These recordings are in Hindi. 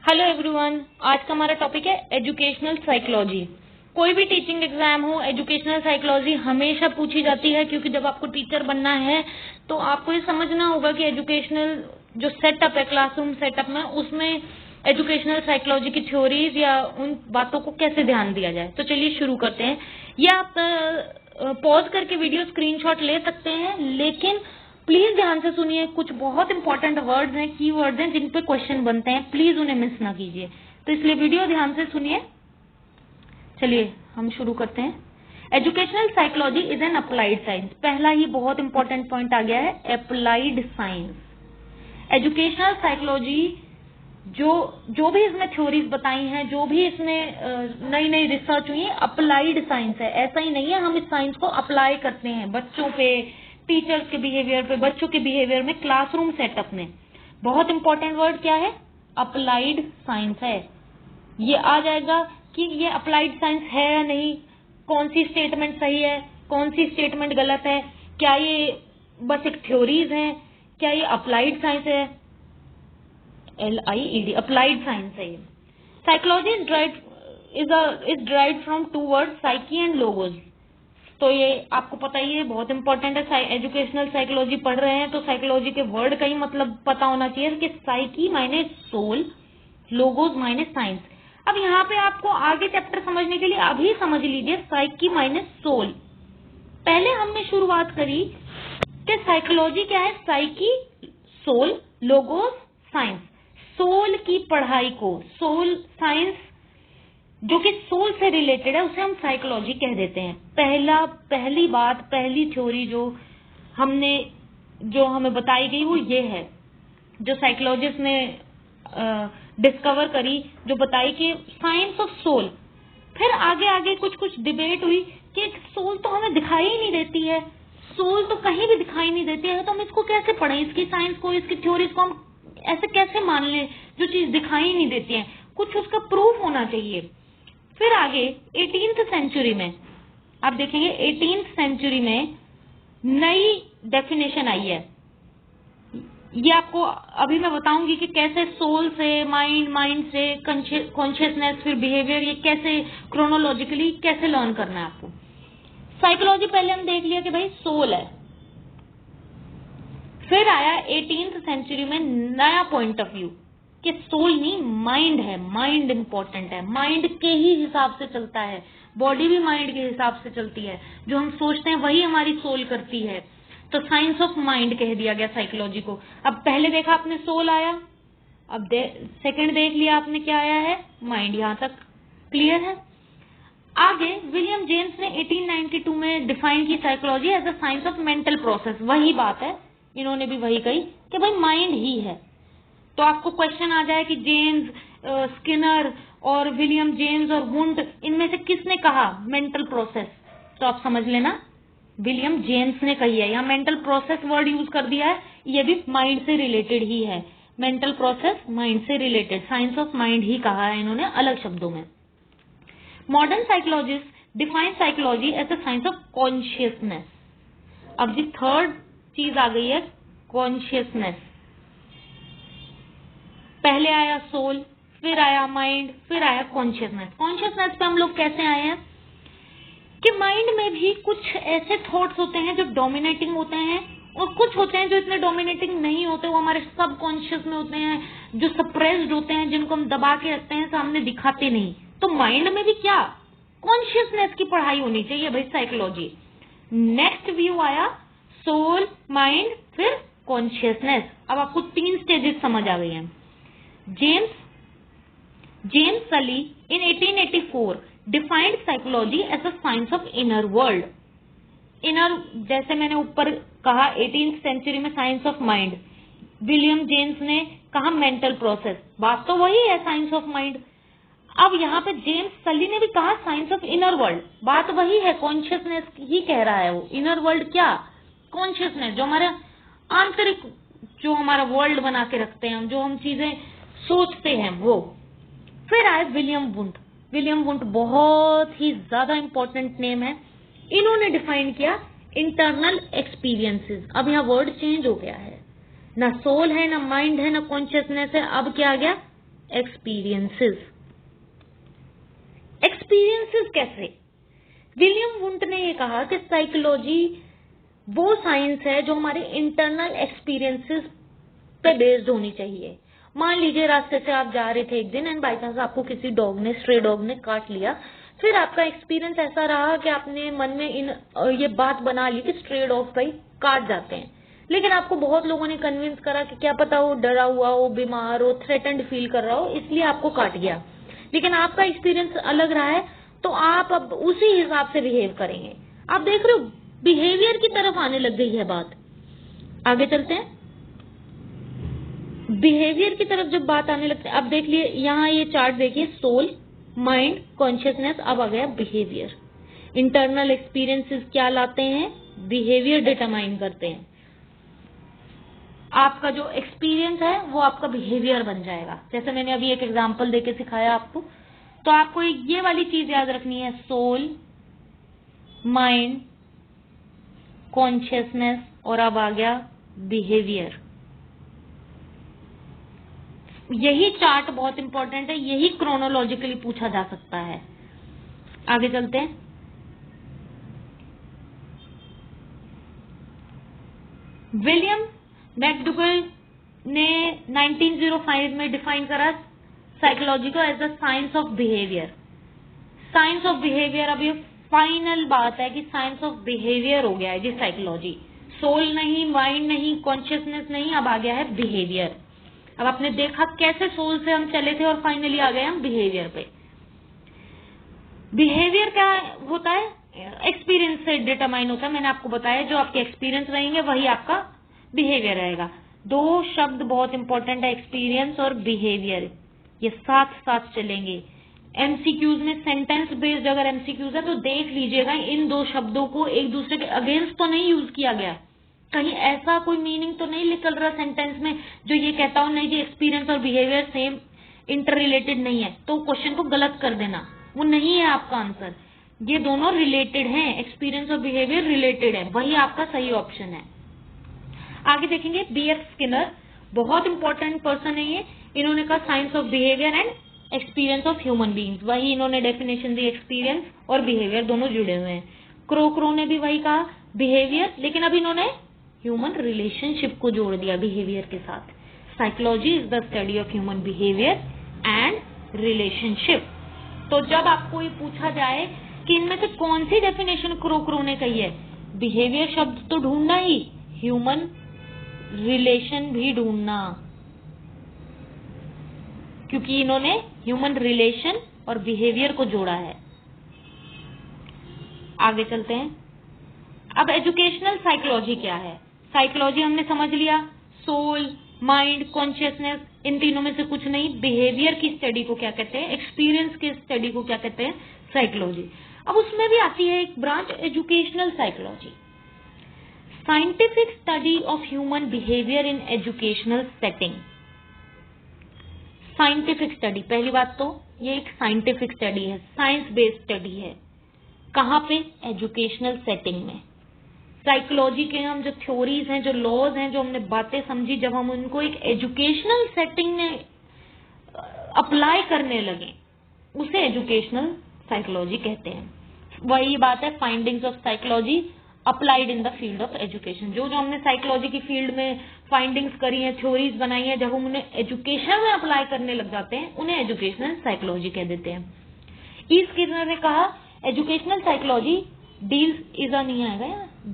हेलो एवरीवन, आज का हमारा टॉपिक है एजुकेशनल साइकोलॉजी। कोई भी टीचिंग एग्जाम हो, एजुकेशनल साइकोलॉजी हमेशा पूछी जाती है, क्योंकि जब आपको टीचर बनना है तो आपको ये समझना होगा कि एजुकेशनल जो सेटअप है क्लासरूम सेटअप में, उसमें एजुकेशनल साइकोलॉजी की थ्योरीज या उन बातों को कैसे ध्यान दिया जाए। तो चलिए शुरू करते हैं। या आप पॉज करके वीडियो स्क्रीनशॉट ले सकते हैं, लेकिन प्लीज ध्यान से सुनिए। कुछ बहुत इंपॉर्टेंट वर्ड्स हैं, की वर्ड्स हैं, जिन पे क्वेश्चन बनते हैं, प्लीज उन्हें मिस ना कीजिए। तो इसलिए वीडियो ध्यान से सुनिए। चलिए हम शुरू करते हैं। Educational psychology is an applied science. पहला ही बहुत इंपॉर्टेंट पॉइंट आ गया है, अप्लाइड साइंस। एजुकेशनल साइकोलॉजी जो भी इसमें थ्योरीज बताई हैं, जो भी इसमें नई नई रिसर्च हुई है, अप्लाइड साइंस है। ऐसा ही नहीं है हम इस साइंस को अप्लाई करते हैं बच्चों पे, टीचर्स के बिहेवियर पे, बच्चों के बिहेवियर में, क्लासरूम सेटअप में। बहुत इंपॉर्टेंट वर्ड क्या है? अप्लाइड साइंस है। ये आ जाएगा कि ये अप्लाइड साइंस है या नहीं, कौन सी स्टेटमेंट सही है, कौन सी स्टेटमेंट गलत है, क्या ये बस एक थ्योरीज है, क्या ये अप्लाइड साइंस है? LIED, अप्लाइड साइंस है ये। Psychology is derived from two word, psyche and logos. तो ये आपको पता ही है, बहुत इंपॉर्टेंट है। एजुकेशनल साइकोलॉजी पढ़ रहे हैं तो साइकोलॉजी के वर्ड का ही मतलब पता होना चाहिए कि साइकी मायने सोल, लोगोस मायने साइंस। अब यहाँ पे आपको आगे चैप्टर समझने के लिए अभी समझ लीजिए साइकी मायने सोल। पहले हमने शुरुआत करी कि साइकोलॉजी क्या है, psyche, soul, logos, science. Soul की पढ़ाई को, सोल साइंस जो कि सोल से रिलेटेड है, उसे हम साइकोलॉजी कह देते हैं। पहली बात, पहली थ्योरी जो हमें बताई गई वो ये है, जो साइकोलॉजिस्ट ने डिस्कवर करी, जो बताई कि साइंस ऑफ सोल। फिर आगे आगे कुछ कुछ डिबेट हुई कि सोल तो हमें दिखाई ही नहीं देती है, सोल तो कहीं भी दिखाई नहीं देती है, तो हम इसको कैसे पढ़ें, इसकी साइंस को, इसकी थ्योरीज को हम ऐसे कैसे मान लें जो चीज दिखाई नहीं देती है? कुछ उसका प्रूफ होना चाहिए। फिर आगे 18th सेंचुरी में आप देखेंगे, 18th सेंचुरी में नई डेफिनेशन आई है। ये आपको अभी मैं बताऊंगी कि कैसे सोल से माइंड, माइंड से कॉन्शियसनेस, फिर बिहेवियर, ये कैसे क्रोनोलॉजिकली कैसे लर्न करना है आपको। साइकोलॉजी पहले हम देख लिया कि भाई सोल है। फिर आया 18th सेंचुरी में नया पॉइंट ऑफ व्यू कि सोल नहीं, माइंड है, माइंड इंपॉर्टेंट है, माइंड के ही हिसाब से चलता है, बॉडी भी माइंड के हिसाब से चलती है, जो हम सोचते हैं वही हमारी सोल करती है। तो साइंस ऑफ माइंड कह दिया गया साइकोलॉजी को। अब पहले देखा आपने सोल आया, अब सेकंड देख लिया आपने क्या आया है, माइंड। यहां तक क्लियर है? आगे विलियम जेम्स ने 1892 में डिफाइन की psychology as a science of mental process. वही बात है, इन्होंने भी वही कही कि भाई माइंड ही है। तो आपको क्वेश्चन आ जाए कि जेम्स, स्किनर और विलियम जेम्स और वुंड, इनमें से किसने कहा मेंटल प्रोसेस? तो आप समझ लेना विलियम जेम्स ने कही है। यहाँ मेंटल प्रोसेस वर्ड यूज कर दिया है, ये भी माइंड से रिलेटेड ही है। मेंटल प्रोसेस माइंड से रिलेटेड, साइंस ऑफ माइंड ही कहा है इन्होंने अलग शब्दों में। Modern psychologist define psychology as a science of consciousness. अब जी थर्ड चीज आ गई है, कॉन्शियसनेस। पहले आया सोल, फिर आया माइंड, फिर आया कॉन्शियसनेस। कॉन्शियसनेस पे हम लोग कैसे आए हैं कि माइंड में भी कुछ ऐसे थॉट्स होते हैं जो डोमिनेटिंग होते हैं, और कुछ होते हैं जो इतने डोमिनेटिंग नहीं होते, वो हमारे सब कॉन्शियस में होते हैं, जो सप्रेस्ड होते हैं, जिनको हम दबा के रखते हैं, सामने दिखाते नहीं। तो माइंड में भी क्या, कॉन्शियसनेस की पढ़ाई होनी चाहिए भाई साइकोलॉजी। नेक्स्ट व्यू आया सोल, माइंड, फिर कॉन्शियसनेस। अब आपको 3 स्टेजेस समझ आ गई हैं। James Sully in 1884 defined psychology as a science of inner world. Inner, जैसे मैंने ऊपर कहा 18th सेंचुरी में science of mind, William James ने कहा मेंटल प्रोसेस, बात तो वही है साइंस ऑफ माइंड। अब यहाँ पे जेम्स सली ने भी कहा साइंस ऑफ इनर वर्ल्ड, बात वही है, कॉन्शियसनेस ही कह रहा है वो। इनर वर्ल्ड क्या, कॉन्शियसनेस, जो हमारे आंतरिक, जो हमारा वर्ल्ड बना के रखते हैं हम, जो हम चीजें सोचते हैं वो। फिर आए विलियम वुंड। विलियम वुंड बहुत ही ज्यादा इंपॉर्टेंट नेम है। इन्होंने डिफाइन किया इंटरनल एक्सपीरियंसेस। अब यहाँ वर्ड चेंज हो गया है, ना सोल है, ना माइंड है, ना कॉन्शियसनेस है, अब क्या आ गया, एक्सपीरियंसेस। एक्सपीरियंसेस कैसे? विलियम वुंट ने ये कहा कि साइकोलॉजी वो साइंस है जो हमारे इंटरनल एक्सपीरियंसेस पे बेस्ड होनी चाहिए। मान लीजिए रास्ते से आप जा रहे थे एक दिन एंड बाई चांस आपको किसी डॉग ने, स्ट्रे डॉग ने काट लिया, फिर आपका एक्सपीरियंस ऐसा रहा कि आपने मन में ये बात बना ली कि स्ट्रे डॉग भाई काट जाते हैं, लेकिन आपको बहुत लोगों ने कन्विंस करा कि क्या पता वो डरा हुआ हो, बीमार हो, थ्रेटेंड फील कर रहा हो, इसलिए आपको काट गया, लेकिन आपका एक्सपीरियंस अलग रहा है, तो आप अब उसी हिसाब से बिहेव करेंगे। आप देख रहे हो बिहेवियर की तरफ आने लग गई है बात। आगे चलते हैं, बिहेवियर की तरफ जब बात आने लगती है, अब देख लिए यहाँ ये चार्ट देखिए, सोल, माइंड, कॉन्शियसनेस, अब आ गया बिहेवियर। इंटरनल एक्सपीरियंसेस क्या लाते हैं? बिहेवियर डिटरमाइन करते हैं। आपका जो एक्सपीरियंस है वो आपका बिहेवियर बन जाएगा। जैसे मैंने अभी एक एग्जांपल देके सिखाया आपको, तो आपको ये वाली चीज याद रखनी है, सोल, माइंड, कॉन्शियसनेस, और अब आ गया बिहेवियर। यही चार्ट बहुत इंपॉर्टेंट है, यही क्रोनोलॉजिकली पूछा जा सकता है। आगे चलते हैं, विलियम मैकडूगल ने 1905 में डिफाइन करा साइकोलॉजी को as the science of behaviour. Science of behaviour, अब ये फाइनल बात है कि साइंस ऑफ बिहेवियर हो गया है जी साइकोलॉजी। सोल नहीं, माइंड नहीं, कॉन्शियसनेस नहीं, अब आ गया है बिहेवियर। अब आपने देखा कैसे सोल से हम चले थे और फाइनली आ गए हम बिहेवियर पे। बिहेवियर क्या होता है? एक्सपीरियंस से डिटरमाइन होता है। मैंने आपको बताया जो आपके एक्सपीरियंस रहेंगे वही आपका बिहेवियर रहेगा। दो शब्द बहुत इंपॉर्टेंट है, एक्सपीरियंस और बिहेवियर, ये साथ साथ चलेंगे। एमसीक्यूज में सेंटेंस बेस्ड अगर एमसीक्यूज है तो देख लीजिएगा इन दो शब्दों को एक दूसरे के अगेंस्ट तो नहीं यूज किया गया, कहीं ऐसा कोई मीनिंग तो नहीं निकल रहा सेंटेंस में जो ये कहता हूं नहीं जी एक्सपीरियंस और बिहेवियर सेम इंटर रिलेटेड नहीं है, तो क्वेश्चन को गलत कर देना, वो नहीं है आपका आंसर। ये दोनों रिलेटेड हैं, एक्सपीरियंस और बिहेवियर रिलेटेड है, वही आपका सही ऑप्शन है। आगे देखेंगे बीएफ स्किनर, बहुत इंपॉर्टेंट पर्सन है ये। इन्होंने कहा science of behaviour and experience of human beings, वही इन्होंने डेफिनेशन दी, एक्सपीरियंस और बिहेवियर दोनों जुड़े हुए हैं। क्रो ने भी वही कहा बिहेवियर, लेकिन अब इन्होंने ह्यूमन रिलेशनशिप को जोड़ दिया बिहेवियर के साथ। Psychology is the study of human behaviour and relationship. तो जब आपको ये पूछा जाए कि इनमें से कौन सी डेफिनेशन क्रो ने कही है, बिहेवियर शब्द तो ढूंढना ही, ह्यूमन रिलेशन भी ढूंढना, क्योंकि इन्होंने ह्यूमन रिलेशन और बिहेवियर को जोड़ा है। आगे चलते हैं, अब एजुकेशनल साइकोलॉजी क्या है? साइकोलॉजी हमने समझ लिया, सोल, माइंड, कॉन्शियसनेस, इन तीनों में से कुछ नहीं। बिहेवियर की स्टडी को क्या कहते हैं? एक्सपीरियंस की स्टडी को क्या कहते हैं? साइकोलॉजी। अब उसमें भी आती है एक branch educational psychology, scientific study of human behaviour in educational setting. Scientific study, पहली बात तो ये एक साइंटिफिक स्टडी है, साइंस बेस्ड स्टडी है। कहां पे? एजुकेशनल सेटिंग में। साइकोलॉजी के हम जो थ्योरीज हैं, जो लॉज हैं, जो हमने बातें समझी, जब हम उनको एक एजुकेशनल सेटिंग में अप्लाई करने लगे उसे एजुकेशनल साइकोलॉजी कहते हैं। वही बात है findings of psychology applied in the field of education. जो जो हमने साइकोलॉजी की फील्ड में फाइंडिंग्स करी हैं, थ्योरीज बनाई हैं, जब हम उन्हें एजुकेशन में अप्लाई करने लग जाते हैं उन्हें एजुकेशनल साइकोलॉजी कह देते हैं। ई स्किनर ने कहा educational psychology deals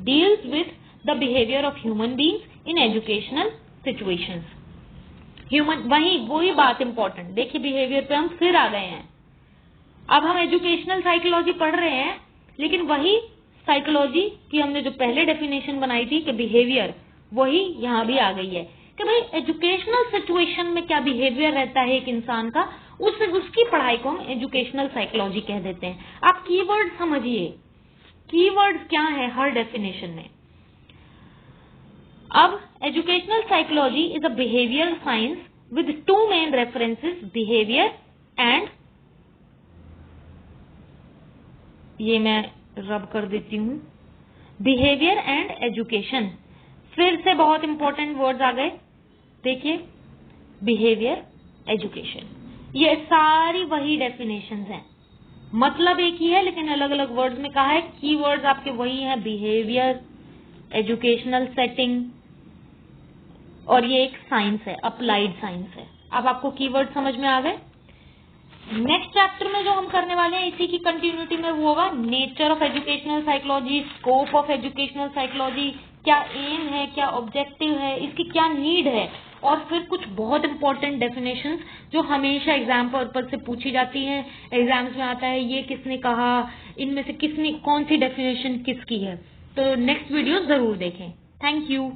deals with the behaviour of human beings in educational situations. Human, वही बात इंपॉर्टेंट, देखिए बिहेवियर पे हम फिर आ गए हैं। अब हम एजुकेशनल साइकोलॉजी पढ़ रहे हैं, लेकिन वही साइकोलॉजी की हमने जो पहले डेफिनेशन बनाई थी कि बिहेवियर, वही यहां भी आ गई है कि भाई एजुकेशनल सिचुएशन में क्या बिहेवियर रहता है एक इंसान का, उसकी पढ़ाई को हम एजुकेशनल साइकोलॉजी कह देते हैं। आप कीवर्ड समझिए, कीवर्ड्स क्या है हर डेफिनेशन में। अब educational psychology is a behaviour science with two main references, behaviour and, ये मैं रब कर देती हूं, बिहेवियर एंड एजुकेशन। फिर से बहुत इंपॉर्टेंट वर्ड्स आ गए, देखिए बिहेवियर, एजुकेशन। ये सारी वही डेफिनेशंस हैं, मतलब एक ही है लेकिन अलग अलग वर्ड्स में कहा है। कीवर्ड्स आपके वही हैं, बिहेवियर, एजुकेशनल सेटिंग, और ये एक साइंस है, अप्लाइड साइंस है। अब आपको कीवर्ड समझ में आ गए। नेक्स्ट चैप्टर में जो हम करने वाले हैं इसी की कंटिन्यूटी में वो होगा nature of educational psychology, scope of educational psychology, क्या एम है, क्या ऑब्जेक्टिव है, इसकी क्या नीड है, और फिर कुछ बहुत इंपॉर्टेंट डेफिनेशंस जो हमेशा एग्जाम पर्पज से पूछी जाती हैं, एग्जाम्स में आता है ये किसने कहा, इनमें से किसने कौन सी डेफिनेशन किसकी है। तो नेक्स्ट वीडियो जरूर देखें। Thank you.